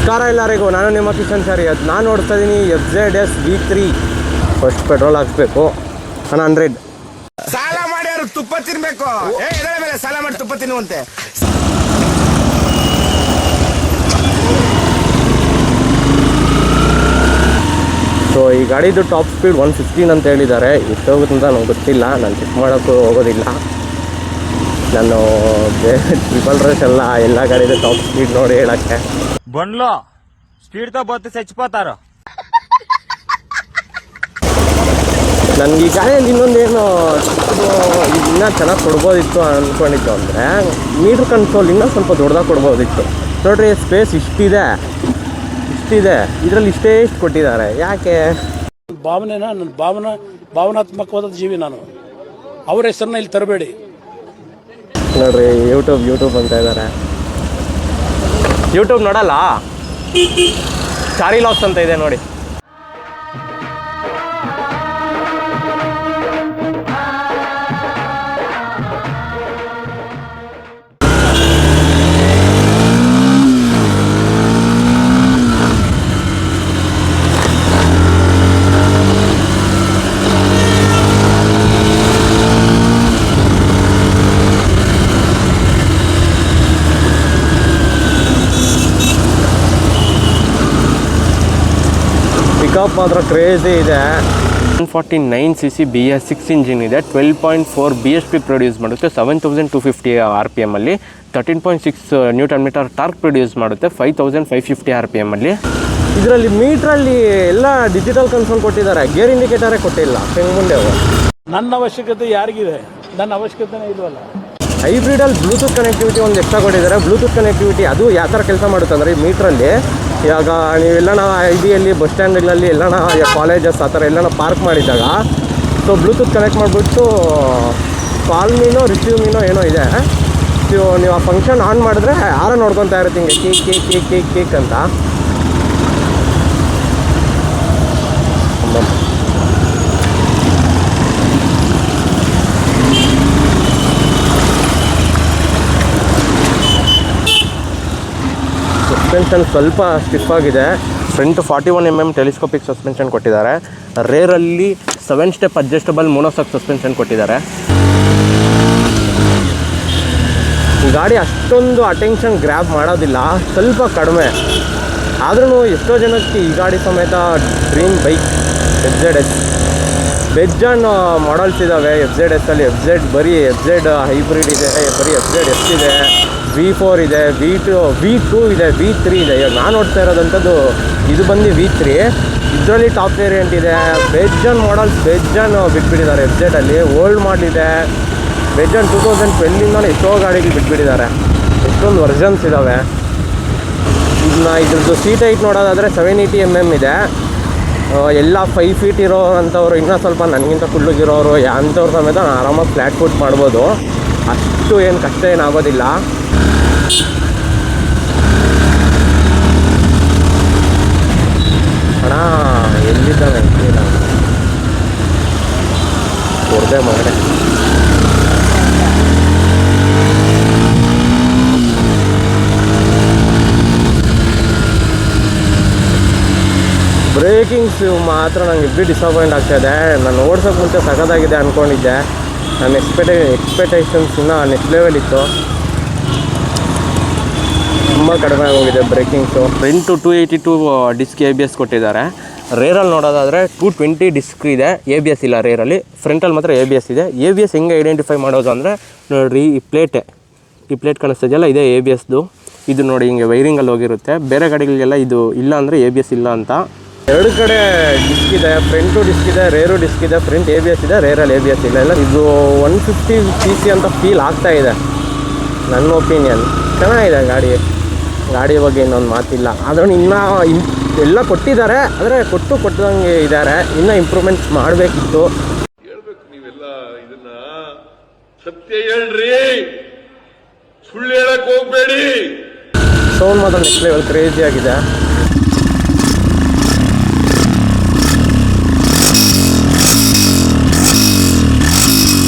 ನಮಸ್ಕಾರ ಎಲ್ಲರಿಗೂ, ನಾನು ನಿಮ್ಮ ಕಿಶನ್ ಶರಿಯತ್. ನಾನು ನೋಡ್ತಾ ಇದ್ದೀನಿ FZS V3. First petrol ಹಾಕ್ಸ್ಬೇಕು. 100 ಸಾಲ ಮಾಡಿ ಅವ್ರು ತುಪ್ಪ ತಿನ್ಬೇಕು. ಮೇಲೆ ಸಾಲ ಮಾಡಿ ತುಪ್ಪ ತಿನ್ನುವಂತೆ. ಸೊ ಈ ಗಾಡಿದು ಟಾಪ್ ಸ್ಪೀಡ್ 115 ಅಂತ ಹೇಳಿದ್ದಾರೆ. ಎಷ್ಟು ಹೋಗುತ್ತೆ ಅಂತ ನನಗೆ ಗೊತ್ತಿಲ್ಲ, ನಾನು ಚೆಕ್ ಮಾಡೋಕ್ಕೂ ಹೋಗೋದಿಲ್ಲ. ನಾನು ಟ್ರಿಪಲ್ ರೇಸ್ ಎಲ್ಲ ಗಾಡಿದು ಟಾಪ್ ಸ್ಪೀಡ್ ನೋಡಿ ಹೇಳಕ್ಕೆ ಬಂಡ್ಲು ಸ್ಪೀಡ್ తో పోతే చచ్చిపోతారు. ನನಗೆ ಈ ಗಾಡಿಯಲ್ಲಿ ಇನ್ನೊಂದೇನು ಇನ್ನೂ ಚೆನ್ನಾಗಿ ಕೊಡ್ಬೋದಿತ್ತು ಅಂದ್ಕೊಂಡಿತ್ತು ಅಂದರೆ ಮೀಟ್ರ್ ಕಂಟ್ರೋಲ್ ಇನ್ನೂ ಸ್ವಲ್ಪ ದೊಡ್ಡದಾಗಿ ಕೊಡ್ಬೋದಿತ್ತು. ನೋಡ್ರಿ, ಸ್ಪೇಸ್ ಇಷ್ಟಿದೆ, ಇದರಲ್ಲಿ ಇಷ್ಟೇ ಕೊಟ್ಟಿದ್ದಾರೆ. ಯಾಕೆ? ಭಾವನೆನ ನನ್ನ ಭಾವನಾತ್ಮಕವಾದ ಜೀವಿ ನಾನು. ಅವ್ರ ಹೆಸರನ್ನ ಇಲ್ಲಿ ತರಬೇಡಿ. ನೋಡ್ರಿ, ಯೂಟ್ಯೂಬ್ ಅಂತ ಇದ್ದಾರೆ. ಯೂಟ್ಯೂಬ್ ನೋಡಲ್ಲ, ಚಾರಿ ಲಾಕ್ಸ್ ಅಂತ ಇದೆ ನೋಡಿ. ಪಿಕಪ್ ಮಾತ್ರ ಕ್ರೇಜಿ ಇದೆ. 149cc BS6 ಇಂಜಿನ್ ಇದೆ. 12.4 BHP ಪ್ರೊಡ್ಯೂಸ್ ಮಾಡುತ್ತೆ. 7250 RPM ಅಲ್ಲಿ. 13.6 ನ್ಯೂಟನ್ ಮೀಟರ್ ಟಾರ್ಕ್ ಪ್ರೊಡ್ಯೂಸ್ ಮಾಡುತ್ತೆ. 5550 RPM ಅಲ್ಲಿ. ಇದರಲ್ಲಿ ಮೀಟ್ರಲ್ಲಿ ಎಲ್ಲ ಡಿಜಿಟಲ್ ಕನ್ಸೋಲ್ ಕೊಟ್ಟಿದ್ದಾರೆ, ಗೇರ್ ಇಂಡಿಕೇಟರೇ ಕೊಟ್ಟಿಲ್ಲ. ಹೆಂಗೆ ಮುಂದೆ ನನ್ನ ಅವಶ್ಯಕತೆ ಯಾರಿಗಿದೆ? ನನ್ನ ಅವಶ್ಯಕತೆನೇ ಇಲ್ವಲ್ಲ. ಹೈಬ್ರಿಡಲ್ಲಿ ಬ್ಲೂಟೂತ್ ಕನೆಕ್ಟಿವಿಟಿ ಒಂದು ಎಕ್ಸ್ಟ್ರಾ ಕೊಟ್ಟಿದ್ದಾರೆ. ಬ್ಲೂಟೂತ್ ಕನೆಕ್ಟಿವಿಟಿ ಅದು ಯಾವ ಥರ ಕೆಲಸ ಮಾಡುತ್ತೆ ಅಂದರೆ, ಈ ಮೀಟ್ರಲ್ಲಿ ಇವಾಗ ನೀವೆಲ್ಲನ IBಯಲ್ಲಿ ಬಸ್ ಸ್ಟ್ಯಾಂಡ್ಗಳಲ್ಲಿ ಎಲ್ಲನ ಕಾಲೇಜಸ್ ಆ ಥರ ಎಲ್ಲನ ಪಾರ್ಕ್ ಮಾಡಿದಾಗ ಸೊ ಬ್ಲೂಟೂತ್ ಕನೆಕ್ಟ್ ಮಾಡಿಬಿಟ್ಟು ಕಾಲ್ ಮೀನೋ ರಿಸೀವ್ ಮೀನೋ ಏನೋ ಇದೆ, ನೀವು ಆ ಫಂಕ್ಷನ್ ಆನ್ ಮಾಡಿದ್ರೆ ಯಾರ ನೋಡ್ಕೊತಾ ಇರುತ್ತೆ ಹಿಂಗೆ ಕೇಕ್ ಅಂತ. ಸಸ್ಪೆನ್ಷನ್ ಸ್ವಲ್ಪ ಸ್ಟಿಫ್ ಆಗಿದೆ. ಫ್ರಂಟ್ 41mm ಟೆಲಿಸ್ಕೋಪಿಕ್ ಸಸ್ಪೆನ್ಷನ್ ಕೊಟ್ಟಿದ್ದಾರೆ. ರೇರಲ್ಲಿ 7 ಸ್ಟೆಪ್ ಅಡ್ಜಸ್ಟಬಲ್ ಮೋನೋಸಾಕ್ ಸಸ್ಪೆನ್ಷನ್ ಕೊಟ್ಟಿದ್ದಾರೆ. ಈ ಗಾಡಿ ಅಷ್ಟೊಂದು ಅಟೆನ್ಷನ್ ಗ್ರ್ಯಾಬ್ ಮಾಡೋದಿಲ್ಲ, ಸ್ವಲ್ಪ ಕಡಿಮೆ. ಆದ್ರೂ ಎಷ್ಟೋ ಜನಕ್ಕೆ ಈ ಗಾಡಿ ಸಮೇತ ಡ್ರೀಮ್ ಬೈಕ್ FZS. ಬೆಜ್ಜನ್ ಮಾಡಲ್ಸ್ ಇದ್ದಾವೆ FZS ಅಲ್ಲಿ. ಬರೀ FZ ಹೈಬ್ರಿಡ್ ಇದೆ, ಬರೀ FZS ಇದೆ, V4 ಇದೆ, V2 ಇದೆ, V3 ಇದೆ. ಇವಾಗ ನಾನು ನೋಡ್ತಾ ಇರೋದಂಥದ್ದು ಇದು ಬಂದು V3. ಇದರಲ್ಲಿ ಟಾಪ್ ವೇರಿಯಂಟ್ ಇದೆ. ಬೆಜ್ಜನ್ ಮಾಡಲ್ಸ್ ಬಿಟ್ಬಿಟ್ಟಿದ್ದಾರೆ FZ ಅಲ್ಲಿ. ಓಲ್ಡ್ ಮಾಡಲ್ ಇದೆ. ಬೆಜ್ಜನ್ 2012 ಎಷ್ಟೋ ಗಾಡಿಗಳು ಬಿಟ್ಬಿಟ್ಟಿದ್ದಾರೆ. ಎಷ್ಟೊಂದು ವರ್ಷನ್ಸ್ ಇದ್ದಾವೆ. ಇದ್ರದ್ದು ಸೀಟ್ ಹೈಟ್ ನೋಡೋದಾದರೆ 780mm ಇದೆ. ಎಲ್ಲ 5 ಫೀಟ್ ಇರೋವಂಥವ್ರು, ಇನ್ನೂ ಸ್ವಲ್ಪ ನನಗಿಂತ ಕುಳ್ಳಗಿರೋರು ಅಂಥವ್ರ ಸಮೇತ ನಾನು ಆರಾಮಾಗಿ ಫ್ಲ್ಯಾಟ್ ಫುಟ್ ಮಾಡ್ಬೋದು. ಅಷ್ಟು ಏನು ಕಷ್ಟ ಏನಾಗೋದಿಲ್ಲ. ಅಣ್ಣ ಎಲ್ಲಿದ್ದಾನೆ ಕೊಡದೆ ಮಗಡೆ. ಬ್ರೇಕಿಂಗ್ಸ್ ಮಾತ್ರ ನಂಗೆ ಇಬ್ಬರು ಡಿಸಪಾಯಿಂಟ್ ಆಗ್ತಾಯಿದೆ. ನಾನು ಓಡ್ಸೋಕೆ ಮುಂಚೆ ಸಖತ್ತಾಗಿದೆ ಅಂದ್ಕೊಂಡಿದ್ದೆ. ನನ್ನ ಎಕ್ಸ್ಪೆಕ್ಟೇಷನ್ಸ್ ಇನ್ನೂ ನೆಕ್ಸ್ಟ್ ಲೆವೆಲ್ ಇತ್ತು. ತುಂಬ ಕಡಿಮೆ ಆಗೋಗಿದೆ ಬ್ರೇಕಿಂಗ್ಸು. ಫ್ರಂಟು 282 ಡಿಸ್ಕ್ ABS ಕೊಟ್ಟಿದ್ದಾರೆ. ರೇರಲ್ಲಿ ನೋಡೋದಾದರೆ 220 ಡಿಸ್ಕ್ ಇದೆ. ABS ಇಲ್ಲ ರೇರಲ್ಲಿ. ಫ್ರಂಟಲ್ಲಿ ಮಾತ್ರ ABS ಇದೆ. ABS ಹೆಂಗೆ ಐಡೆಂಟಿಫೈ ಮಾಡೋದು ಅಂದರೆ ನೋಡಿರಿ, ಈ ಪ್ಲೇಟ್ ಕಾಣಿಸ್ತಿದೆಯಲ್ಲ, ಇದೇ ABSದು. ಇದು ನೋಡಿ ಹಿಂಗೆ ವೈರಿಂಗಲ್ಲಿ ಹೋಗಿರುತ್ತೆ. ಬೇರೆ ಗಾಡಿಗಳಿಗೆಲ್ಲ ಇದು ಇಲ್ಲ ಅಂದರೆ ABS ಇಲ್ಲ ಅಂತ. ಎರಡು ಕಡೆ ಡಿಸ್ಕ್ ಇದೆ, ಫ್ರಂಟು ಡಿಸ್ಕ್ ಇದೆ, ರೇರು ಡಿಸ್ಕ್ ಇದೆ. ಫ್ರಂಟ್ ABS ಇದೆ, ರೇರಲ್ಲಿ ABS ಇಲ್ಲ. ಇದು 150cc ಅಂತ ಫೀಲ್ ಆಗ್ತಾ ಇದೆ, ನನ್ನ ಒಪಿನಿಯನ್. ಚೆನ್ನಾಗಿದೆ ಗಾಡಿ ಬಗ್ಗೆ ಇನ್ನೊಂದು ಮಾತಿಲ್ಲ. ಆದ್ರೂ ಇನ್ನೂ ಎಲ್ಲ ಕೊಟ್ಟಿದ್ದಾರೆ, ಆದರೆ ಕೊಟ್ಟಂಗೆ ಇದ್ದಾರೆ. ಇನ್ನೂ ಇಂಪ್ರೂವ್ಮೆಂಟ್ಸ್ ಮಾಡಬೇಕಿತ್ತು. ಹೇಳ್ಬೇಕು ನೀವೆಲ್ಲ ಇದನ್ನ ಸತ್ಯ ಹೇಳ್ರಿ, ಸುಳ್ಳು ಹೇಳಕ್ ಹೋಗ್ಬೇಡಿ. ಸೌಂಡ್ ಮಾತ್ರ ನೆಕ್ಸ್ಟ್ ಲೆವೆಲ್ ಕ್ರೇಜಿ ಆಗಿದೆ.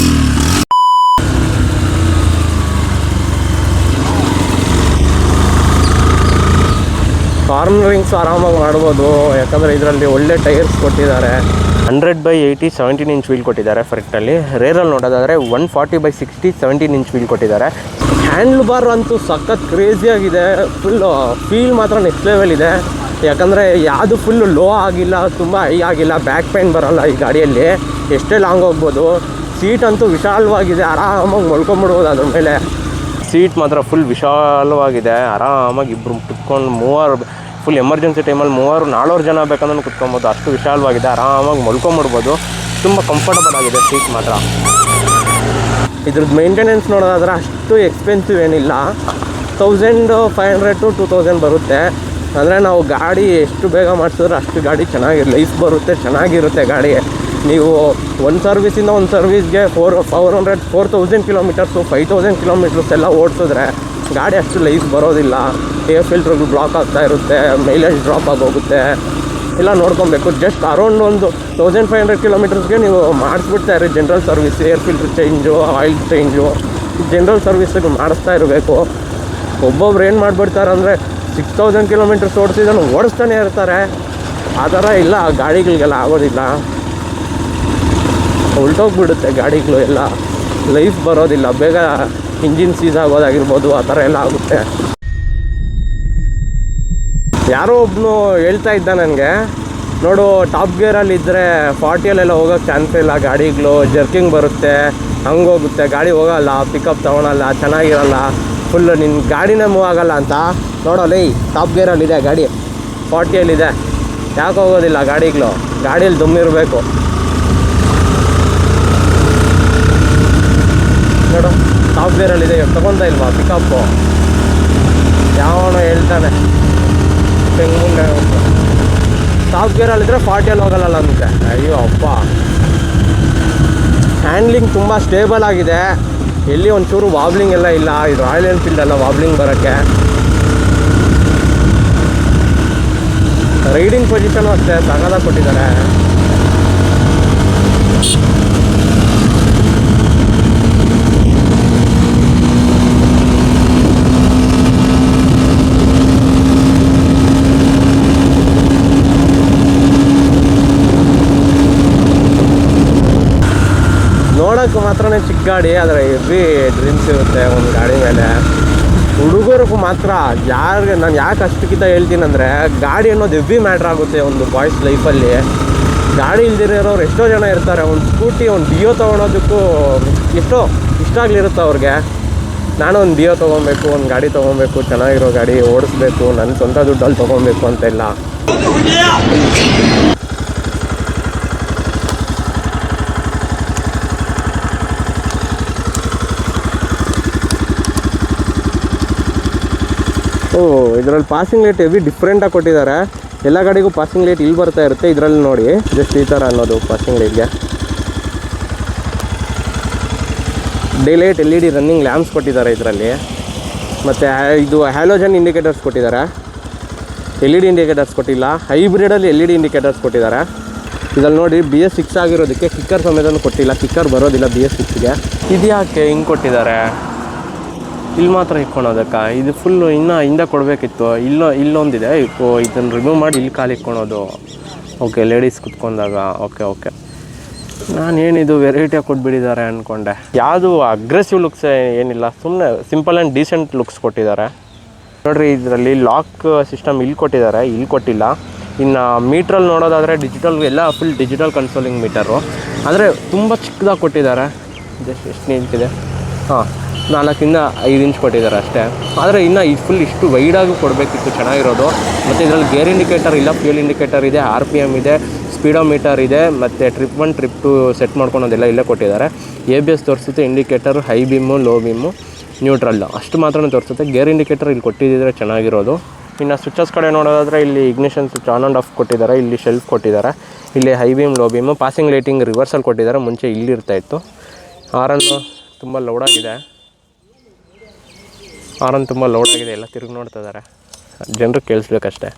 ಕಾರ್ನರಿಂಗ್ಸ್ ಆರಾಮಾಗಿ ಮಾಡ್ಬೋದು, ಯಾಕಂದರೆ ಇದರಲ್ಲಿ ಒಳ್ಳೆ ಟೈರ್ಸ್ ಕೊಟ್ಟಿದ್ದಾರೆ. 100/80 17 ಇಂಚ್ ವೀಲ್ ಕೊಟ್ಟಿದ್ದಾರೆ ಫ್ರಂಟಲ್ಲಿ. ರೇರಲ್ಲಿ ನೋಡೋದಾದರೆ 140/60 17 ಇಂಚ್ ವೀಲ್ ಕೊಟ್ಟಿದ್ದಾರೆ. ಹ್ಯಾಂಡ್ಲ್ ಬಾರ್ ಅಂತೂ ಸಖತ್ ಕ್ರೇಜಿಯಾಗಿದೆ. ಫುಲ್ಲು ಫೀಲ್ ಮಾತ್ರ ನೆಕ್ಸ್ಟ್ ಲೆವೆಲ್ ಇದೆ. ಯಾಕಂದರೆ ಯಾವುದು ಫುಲ್ಲು ಲೋ ಆಗಿಲ್ಲ, ತುಂಬ ಹೈ ಆಗಿಲ್ಲ, ಬ್ಯಾಕ್ ಪೈನ್ ಬರೋಲ್ಲ ಈ ಗಾಡಿಯಲ್ಲಿ. ಎಷ್ಟೇ ಲಾಂಗ್ ಹೋಗ್ಬೋದು. ಸೀಟ್ ಅಂತೂ ವಿಶಾಲವಾಗಿದೆ, ಆರಾಮಾಗಿ ಮಲ್ಕೊಂಬಿಡ್ಬೋದು ಅದ್ರ ಮೇಲೆ. ಸೀಟ್ ಮಾತ್ರ ಫುಲ್ ವಿಶಾಲವಾಗಿದೆ, ಆರಾಮಾಗಿ ಇಬ್ಬರು ಕುತ್ಕೊಂಡು ಮೂವರು, ಫುಲ್ ಎಮರ್ಜೆನ್ಸಿ ಟೈಮಲ್ಲಿ 3-4 ಜನ ಬೇಕಂದ್ರೆ ಕುತ್ಕೊಬೋದು, ಅಷ್ಟು ವಿಶಾಲವಾಗಿದೆ, ಆರಾಮಾಗಿ ಮಲ್ಕೊಂಬಿಡ್ಬೋದು. ತುಂಬ ಕಂಫರ್ಟಬಲ್ ಆಗಿದೆ ಸೀಟ್ ಮಾತ್ರ. ಇದ್ರದ್ದು ಮೇಂಟೆನೆನ್ಸ್ ನೋಡೋದಾದ್ರೆ ಅಷ್ಟು ಎಕ್ಸ್ಪೆನ್ಸಿವ್ ಏನಿಲ್ಲ, 1500 to 2000 ಬರುತ್ತೆ. ಅಂದರೆ ನಾವು ಗಾಡಿ ಎಷ್ಟು ಬೇಗ ಮಾಡಿಸಿದ್ರೆ ಅಷ್ಟು ಗಾಡಿ ಚೆನ್ನಾಗಿ ಲೈಫ್ ಬರುತ್ತೆ, ಚೆನ್ನಾಗಿರುತ್ತೆ ಗಾಡಿ. ನೀವು ಒಂದು ಸರ್ವಿಸಿಂದ ಒಂದು ಸರ್ವಿಸ್ಗೆ 4000 ಕಿಲೋಮೀಟರ್ಸು 5000 ಕಿಲೋಮೀಟರ್ಸ್ ಎಲ್ಲ ಓಡಿಸಿದ್ರೆ ಗಾಡಿ ಅಷ್ಟು ಲೈಫ್ ಬರೋದಿಲ್ಲ. ಏರ್ ಫಿಲ್ಟ್ರ್ಗಳು ಬ್ಲಾಕ್ ಆಗ್ತಾ ಇರುತ್ತೆ, ಮೈಲೇಜ್ ಡ್ರಾಪ್ ಆಗೋಗುತ್ತೆ, ಎಲ್ಲ ನೋಡ್ಕೊಬೇಕು. ಜಸ್ಟ್ ಅರೌಂಡ್ ಒಂದು 1500 ಕಿಲೋಮೀಟರ್ಸ್ಗೆ ನೀವು ಮಾಡಿಸ್ಬಿಡ್ತಾಯಿರಿ general service, air filter change, oil change, ಜನರಲ್ ಸರ್ವಿಸ್ಗೆ ಮಾಡಿಸ್ತಾ ಇರಬೇಕು. ಒಬ್ಬೊಬ್ರು ಏನು ಮಾಡಿಬಿಡ್ತಾರೆ ಅಂದರೆ 6000 ಕಿಲೋಮೀಟರ್ಸ್ ಓಡಿಸಿದನ್ನು ಓಡಿಸ್ತಾನೆ ಇರ್ತಾರೆ. ಆ ಥರ ಇಲ್ಲ, ಗಾಡಿಗಳಿಗೆಲ್ಲ ಆಗೋದಿಲ್ಲ, ಉಲ್ಟೋಗ್ಬಿಡುತ್ತೆ ಗಾಡಿಗಳು, ಎಲ್ಲ ಲೈಫ್ ಬರೋದಿಲ್ಲ, ಬೇಗ ಇಂಜಿನ್ ಸೀಸ್ ಆಗೋದಾಗಿರ್ಬೋದು, ಆ ಥರ ಎಲ್ಲ ಆಗುತ್ತೆ. ಯಾರೋ ಒಬ್ಬನು ಹೇಳ್ತಾ ಇದ್ದ ನನಗೆ, ನೋಡು ಟಾಪ್ ಗೇರಲ್ಲಿದ್ದರೆ 40ಯಲ್ಲೆಲ್ಲ ಹೋಗೋಕ್ಕೆ ಚಾನ್ಸ್ ಇಲ್ಲ, ಗಾಡಿಗಳು ಜರ್ಕಿಂಗ್ ಬರುತ್ತೆ, ಹಂಗೆ ಹೋಗುತ್ತೆ, ಗಾಡಿ ಹೋಗೋಲ್ಲ, ಪಿಕಪ್ ತೊಗೊಳಲ್ಲ, ಚೆನ್ನಾಗಿರಲ್ಲ, ಫುಲ್ಲು ನಿನ್ನ ಗಾಡಿನೇ ಮೂವ್ ಆಗೋಲ್ಲ ಅಂತ. ನೋಡೋಲ್ಲ, ಈ ಟಾಪ್ ಗೇರಲ್ಲಿದೆ ಗಾಡಿ, 40ಯಲ್ಲಿದೆ, ಯಾಕೆ ಹೋಗೋದಿಲ್ಲ ಗಾಡಿಗಳು? ಗಾಡಿಯಲ್ಲಿ ದುಮ್ಮಿರಬೇಕು. ನೋಡು ಟಾಪ್ ಗೇರಲ್ಲಿದೆ, ತೊಗೊತಾ ಇಲ್ವಾ ಪಿಕಪ್ಪು? ಯಾವನೋ ಹೇಳ್ತಾನೆ ಹೆಂಗೆ ಮುಂದೆ ಟಾಪ್ ಗೇರಲ್ಲಿದ್ದರೆ 40ಯಲ್ಲಿ ಹೋಗಲ್ಲ ಅಂತೆ. ಅಯ್ಯೋ ಅಪ್ಪ, ಹ್ಯಾಂಡ್ಲಿಂಗ್ ತುಂಬ ಸ್ಟೇಬಲ್ ಆಗಿದೆ, ಎಲ್ಲಿ ಒಂಚೂರು ವಾಬ್ಲಿಂಗ್ ಎಲ್ಲ ಇಲ್ಲ. ಇದು ರಾಯಲ್ ಎನ್ಫೀಲ್ಡ್ ಎಲ್ಲ ವಾಬ್ಲಿಂಗ್ ಬರೋಕ್ಕೆ. ರೈಡಿಂಗ್ ಪೊಸಿಷನು ಅಷ್ಟೇ ಸಗದಾಗಿ ಕೊಟ್ಟಿದ್ದಾರೆ. ನೋಡೋಕ್ಕೆ ಮಾತ್ರನೇ ಚಿಕ್ಕ ಗಾಡಿ, ಆದರೆ ಹೆವಿ ಡ್ರೀಮ್ಸ್ ಇರುತ್ತೆ ಒಂದು ಗಾಡಿ ಮೇಲೆ. ಹುಡುಗರಿಗೂ ಮಾತ್ರ ನಾನು ಯಾಕೆ ಅಷ್ಟಕ್ಕಿಂತ ಹೇಳ್ತೀನಿ ಅಂದರೆ, ಗಾಡಿ ಅನ್ನೋದು ಹೆವಿ ಮ್ಯಾಟ್ರ್ ಆಗುತ್ತೆ ಒಂದು ಬಾಯ್ಸ್ ಲೈಫಲ್ಲಿ. ಗಾಡಿ ಇಲ್ದಿರೋರು ಎಷ್ಟೋ ಜನ ಇರ್ತಾರೆ. ಒಂದು ಸ್ಕೂಟಿ, ಒಂದು ಡಿಯೋ ತೊಗೊಳೋದಕ್ಕೂ ಎಷ್ಟೋ ಇಷ್ಟ ಆಗಲಿರುತ್ತೆ ಅವ್ರಿಗೆ. ನಾನು ಒಂದು ಡಿಯೋ ತೊಗೊಬೇಕು, ಒಂದು ಗಾಡಿ ತೊಗೊಬೇಕು, ಚೆನ್ನಾಗಿರೋ ಗಾಡಿ ಓಡಿಸ್ಬೇಕು, ನನ್ನ ಸ್ವಂತ ದುಡ್ಡಲ್ಲಿ ತೊಗೊಬೇಕು ಅಂತೆಲ್ಲ. ಇದರಲ್ಲಿ ಪಾಸಿಂಗ್ ಲೈಟ್ ಹೆವಿ ಡಿಫ್ರೆಂಟಾಗಿ ಕೊಟ್ಟಿದ್ದಾರೆ. ಎಲ್ಲ ಗಾಡಿಗೂ ಪಾಸಿಂಗ್ ಲೈಟ್ ಇಲ್ಲಿ ಬರ್ತಾ ಇರುತ್ತೆ. ಇದರಲ್ಲಿ ನೋಡಿ ಜಸ್ಟ್ ಈ ಥರ ಅನ್ನೋದು ಪಾಸಿಂಗ್ ಲೈಟ್ಗೆ. Day light LED running lamps ಕೊಟ್ಟಿದ್ದಾರೆ ಇದರಲ್ಲಿ. ಮತ್ತು ಇದು ಹ್ಯಾಲೋಜನ್ ಇಂಡಿಕೇಟರ್ಸ್ ಕೊಟ್ಟಿದ್ದಾರೆ, LED ಇಂಡಿಕೇಟರ್ಸ್ ಕೊಟ್ಟಿಲ್ಲ. ಹೈಬ್ರಿಡಲ್ಲಿ LED ಇಂಡಿಕೇಟರ್ಸ್ ಕೊಟ್ಟಿದ್ದಾರೆ. ಇದರಲ್ಲಿ ನೋಡಿ BS6 ಆಗಿರೋದಕ್ಕೆ ಕಿಕ್ಕರ್ ಸಮೇತನೂ ಕೊಟ್ಟಿಲ್ಲ, ಕಿಕ್ಕರ್ ಬರೋದಿಲ್ಲ BS6ಗೆ. ಇದು ಯಾಕೆ ಹಿಂಗೆ ಕೊಟ್ಟಿದ್ದಾರೆ? ಇಲ್ಲಿ ಮಾತ್ರ ಇಟ್ಕೊಳೋದಕ್ಕೆ, ಇದು ಫುಲ್ಲು ಇನ್ನೂ ಹಿಂದೆ ಕೊಡಬೇಕಿತ್ತು. ಇಲ್ಲೊಂದಿದೆ, ಇದನ್ನು ರಿಮೂವ್ ಮಾಡಿ ಇಲ್ಲಿ ಕಾಲು ಇಟ್ಕೊಳೋದು. ಓಕೆ, ಲೇಡೀಸ್ ಕುತ್ಕೊಂಡಾಗ. ಓಕೆ, ನಾನೇನಿದು ವೆರೈಟಿಯಾಗಿ ಕೊಟ್ಬಿಟ್ಟಿದ್ದಾರೆ ಅಂದ್ಕೊಂಡೆ. ಯಾವುದು ಅಗ್ರೆಸಿವ್ ಲುಕ್ಸ್ ಏನಿಲ್ಲ, ಸುಮ್ಮನೆ ಸಿಂಪಲ್ ಆ್ಯಂಡ್ ಡೀಸೆಂಟ್ ಲುಕ್ಸ್ ಕೊಟ್ಟಿದ್ದಾರೆ. ನೋಡಿರಿ, ಇದರಲ್ಲಿ ಲಾಕ್ ಸಿಸ್ಟಮ್ ಇಲ್ಲಿ ಕೊಟ್ಟಿದ್ದಾರೆ, ಇಲ್ಲಿ ಕೊಟ್ಟಿಲ್ಲ. ಇನ್ನು ಮೀಟ್ರಲ್ಲಿ ನೋಡೋದಾದರೆ ಡಿಜಿಟಲ್, ಎಲ್ಲ ಫುಲ್ ಡಿಜಿಟಲ್ ಕನ್ಸೋಲಿಂಗ್ ಮೀಟರು. ಅಂದರೆ ತುಂಬ ಚಿಕ್ಕದಾಗಿ ಕೊಟ್ಟಿದ್ದಾರೆ. ಜಸ್ಟ್ ಎಷ್ಟು ನಿಂತಿದೆ, 4 5 ಇಂಚ್ ಕೊಟ್ಟಿದ್ದಾರೆ ಅಷ್ಟೇ. ಆದರೆ ಇನ್ನು ಇದು ಫುಲ್ ಇಷ್ಟು ವೈಡಾಗಿ ಕೊಡಬೇಕಿತ್ತು, ಚೆನ್ನಾಗಿರೋದು. ಮತ್ತು ಇದರಲ್ಲಿ ಗೇರ್ ಇಂಡಿಕೇಟರ್ ಇಲ್ಲ, ಫ್ಯೂಲ್ ಇಂಡಿಕೇಟರ್ ಇದೆ, RPM ಇದೆ, ಸ್ಪೀಡೋಮೀಟರ್ ಇದೆ, ಮತ್ತು ಟ್ರಿಪ್ 1 ಟ್ರಿಪ್ 2 ಸೆಟ್ ಮಾಡ್ಕೊಳೋದೆಲ್ಲ ಇಲ್ಲೇ ಕೊಟ್ಟಿದ್ದಾರೆ. ABS ತೋರಿಸುತ್ತೆ, indicator high beam, low beam, neutral ಅಷ್ಟು ಮಾತ್ರ ತೋರಿಸುತ್ತೆ. ಗೇರ್ ಇಂಡಿಕೇಟರ್ ಇಲ್ಲಿ ಕೊಟ್ಟಿದ್ದರೆ ಚೆನ್ನಾಗಿರೋದು. ಇನ್ನು ಸ್ವಿಚಸ್ ಕಡೆ ನೋಡೋದಾದರೆ ಇಲ್ಲಿ ignition switch on and off ಕೊಟ್ಟಿದ್ದಾರೆ, ಇಲ್ಲಿ ಶೆಲ್ಫ್ ಕೊಟ್ಟಿದ್ದಾರೆ, ಇಲ್ಲಿ high beam, low beam, passing lighting ರಿವರ್ಸಲ್ಲಿ ಕೊಟ್ಟಿದ್ದಾರೆ. ಮುಂಚೆ ಇಲ್ಲಿ ಇರ್ತಾಯಿತ್ತು. ಹಾರನ್ನು ತುಂಬ ಲೌಡಾಗಿದೆ, ಎಲ್ಲ ತಿರುಗಿ ನೋಡ್ತಾ ಇದ್ದಾರೆ, ಜನರಿಗೆ ಕೇಳಿಸ್ಬೇಕಷ್ಟೆ.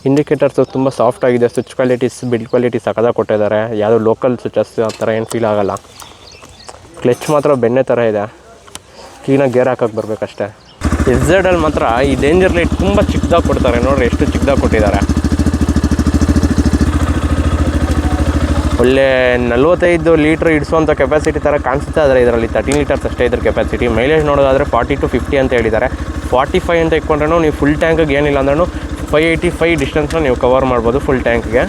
ಇಂಡಿಕೇಟರ್ಸು ತುಂಬ ಸಾಫ್ಟ್ ಆಗಿದೆ. ಸ್ವಿಚ್ ಕ್ವಾಲಿಟೀಸ್, ಬಿಲ್ಡ್ ಕ್ವಾಲಿಟಿ ಸಖತ್ತಾಗಿ ಕೊಟ್ಟಿದ್ದಾರೆ. ಯಾವುದೋ ಲೋಕಲ್ ಸ್ವಿಚಸ್ ಆ ಥರ ಏನು ಫೀಲ್ ಆಗೋಲ್ಲ. ಕ್ಲಚ್ ಮಾತ್ರ ಬೆಣ್ಣೆ ಥರ ಇದೆ, ಕ್ಲೀನಾಗಿ ಗೇರ್ ಹಾಕೋಕ್ಕೆ ಬರಬೇಕಷ್ಟೆ. SZ ಅಲ್ಲಿ ಮಾತ್ರ ಈ ಡೇಂಜರ್ ಲೈಟ್ ತುಂಬ ಚಿಕ್ಕದಾಗಿ ಕೊಡ್ತಾರೆ. ನೋಡ್ರಿ ಎಷ್ಟು ಚಿಕ್ಕದಾಗಿ ಕೊಟ್ಟಿದ್ದಾರೆ. ಒಳ್ಳೆ 45 ಲೀಟ್ರ್ ಇಡಿಸುವಂಥ ಕೆಪಾಸಿಟಿ ಥರ ಕಾಣಿಸುತ್ತೆ. ಆದರೆ ಇದರಲ್ಲಿ 13 ಲೀಟರ್ಸ್ ಅಷ್ಟೇ ಇದ್ರ ಕೆಪಾಸಿಟಿ. ಮೈಲೇಜ್ ನೋಡೋದಾದರೆ 40 to 50 ಅಂತ ಹೇಳಿದ್ದಾರೆ. 45 ಅಂತ ಇಟ್ಕೊಂಡ್ರೂ ನೀವು ಫುಲ್ ಟ್ಯಾಂಕಿಗೆ ಏನಿಲ್ಲ ಅಂದ್ರೂ 585 ಡಿಸ್ಟೆನ್ಸ್ನ ನೀವು ಕವರ್ ಮಾಡ್ಬೋದು ಫುಲ್ ಟ್ಯಾಂಕ್ಗೆ.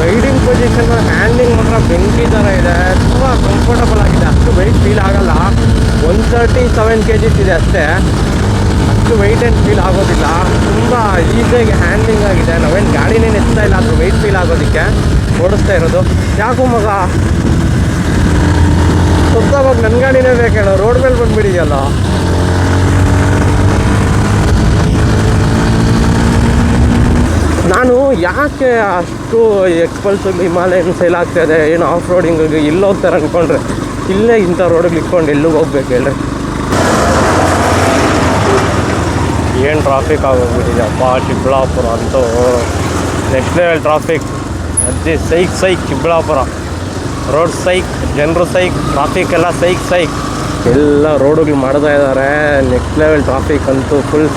ರೈಡಿಂಗ್ ಪೊಸಿಷನ್, ಹ್ಯಾಂಡ್ಲಿಂಗ್ ಮಾತ್ರ ಬೆಂಕಿ ಥರ ಇದೆ. ತುಂಬ ಕಂಫರ್ಟಬಲ್ ಆಗಿದೆ. ಅಷ್ಟು ವೆಯ್ಟ್ ಫೀಲ್ ಆಗಲ್ಲ. 137 kgs ಇದೆ ಅಷ್ಟೇ. ಅಷ್ಟು ವೆಯ್ಟ್ ಏನು ಫೀಲ್ ಆಗೋದಿಲ್ಲ. ತುಂಬ ಈಸಿಯಾಗಿ ಹ್ಯಾಂಡ್ಲಿಂಗ್ ಆಗಿದೆ. ನಾವೇನು ಗಾಡಿನೇನು ಎತ್ತಾ ಇಲ್ಲ, ಅದು ವೆಯ್ಟ್ ಫೀಲ್ ಆಗೋದಕ್ಕೆ ಓಡಿಸ್ತಾ ಇರೋದು. ಯಾಕೋ ಮಗ ಸ್ವತಃ ನನ್ನ ಗಾಡಿನೇ ಬೇಕೇಳೋ, ರೋಡ್ ಮೇಲೆ ಬಂದುಬಿಡಿದೆಯಲ್ಲ. ನಾನು ಯಾಕೆ ಅಷ್ಟು ಎಕ್ಸ್ಪಲ್ಸು ಹಿಮಾಲಯನ್ ಸೇಲ್ ಆಗ್ತಾಯಿದೆ, ಏನು ಆಫ್ ರೋಡಿಂಗಿಗೆ ಇಲ್ಲಿ ಹೋಗ್ತಾರೆ ಅಂದ್ಕೊಂಡ್ರೆ ಇಲ್ಲೇ ಇಂಥ ರೋಡಿಗೆ ಇಟ್ಕೊಂಡು ಎಲ್ಲಿಗೆ ಹೋಗ್ಬೇಕು ಹೇಳ್ರಿ. ಏನು ಟ್ರಾಫಿಕ್ ಆಗೋಗ್ಬಿಟ್ಟಿದೆಯಪ್ಪ ಚಿಕ್ಕಬಳ್ಳಾಪುರ ಅಂತೂ. Next level traffic. ಅಜ್ಜಿ ಸೈಕ್ ಚಿಕ್ಕಬಳ್ಳಾಪುರ ರೋಡ್ ಸೈಕ್, ಜನರು ಸೈಕ್, ಟ್ರಾಫಿಕ್ ಎಲ್ಲ ಸೈಕ್ ಎಲ್ಲ ರೋಡುಗಳು ಮಾಡ್ತಾ ಇದ್ದಾರೆ. ನೆಕ್ಸ್ಟ್ ಲೆವೆಲ್ ಟ್ರಾಫಿಕ್ ಅಂತೂ ಫುಲ್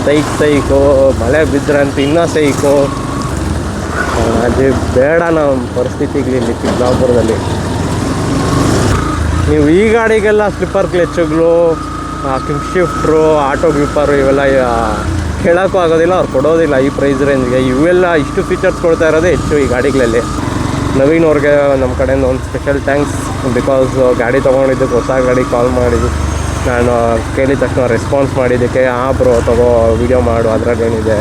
ಸೈಕು. ಮಳೆ ಬಿದ್ದರೆ ಅಂತೂ ಇನ್ನೂ ಸೈಕು. ಅದೇ ಬೇಡ ನಮ್ಮ ಪರಿಸ್ಥಿತಿಗಳು ಇಲ್ಲಿ ಚಿಕ್ಕಬಳ್ಳಾಪುರದಲ್ಲಿ. ನೀವು ಈ ಗಾಡಿಗೆಲ್ಲ ಸ್ಲಿಪ್ಪರ್ ಕ್ಲಚ್ಗಳು, ಕಿಕ್ ಶಿಫ್ಟ್ರು, ಆಟೋ ಗ್ರಿಪ್ಪರು ಇವೆಲ್ಲ ಕೇಳೋಕ್ಕೂ ಆಗೋದಿಲ್ಲ, ಅವ್ರು ಕೊಡೋದಿಲ್ಲ ಈ ಪ್ರೈಸ್ ರೇಂಜ್ಗೆ. ಇವೆಲ್ಲ ಇಷ್ಟು ಫೀಚರ್ಸ್ ಕೊಡ್ತಾ ಇರೋದೇ ಹೆಚ್ಚು ಈ ಗಾಡಿಗಳಲ್ಲಿ. ನವೀನ್ ಅವ್ರಿಗೆ ನಮ್ಮ ಕಡೆಯಿಂದ ಒಂದು ಸ್ಪೆಷಲ್ ಥ್ಯಾಂಕ್ಸ್. ಬಿಕಾಸ್ ಗಾಡಿ ತೊಗೊಂಡಿದ್ದಕ್ಕೆ, ಹೊಸ ಗಾಡಿ ಕಾಲ್ ಮಾಡಿದ್ದು ನಾನು ಕೇಳಿದ ತಕ್ಷಣ ರೆಸ್ಪಾನ್ಸ್ ಮಾಡಿದ್ದಕ್ಕೆ, ಬ್ರೋ ತಗೋ ವಿಡಿಯೋ ಮಾಡು ಅದರಲ್ಲಿ ಏನಿದೆ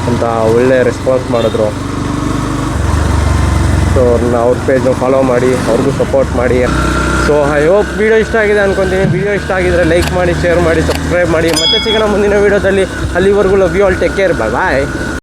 ಅಂತ ಒಳ್ಳೆ ರೆಸ್ಪಾನ್ಸ್ ಮಾಡಿದ್ರು. ಸೊ ಅವ್ರ ಪೇಜ್ನ ಫಾಲೋ ಮಾಡಿ, ಅವ್ರಿಗೂ ಸಪೋರ್ಟ್ ಮಾಡಿ. ಸೊ ಐ ಹೋಪ್ ವಿಡಿಯೋ ಇಷ್ಟ ಆಗಿದೆ ಅಂದ್ಕೊತೀನಿ. ವಿಡಿಯೋ ಇಷ್ಟ ಆಗಿದ್ರೆ ಲೈಕ್ ಮಾಡಿ, ಶೇರ್ ಮಾಡಿ, ಸಬ್ಸ್ಕ್ರೈಬ್ ಮಾಡಿ. ಮತ್ತೆ ಸಿಗೋಣ ಮುಂದಿನ ವೀಡಿಯೋದಲ್ಲಿ. ಅಲ್ಲಿವರೆಗೂ love you all, take care, bye.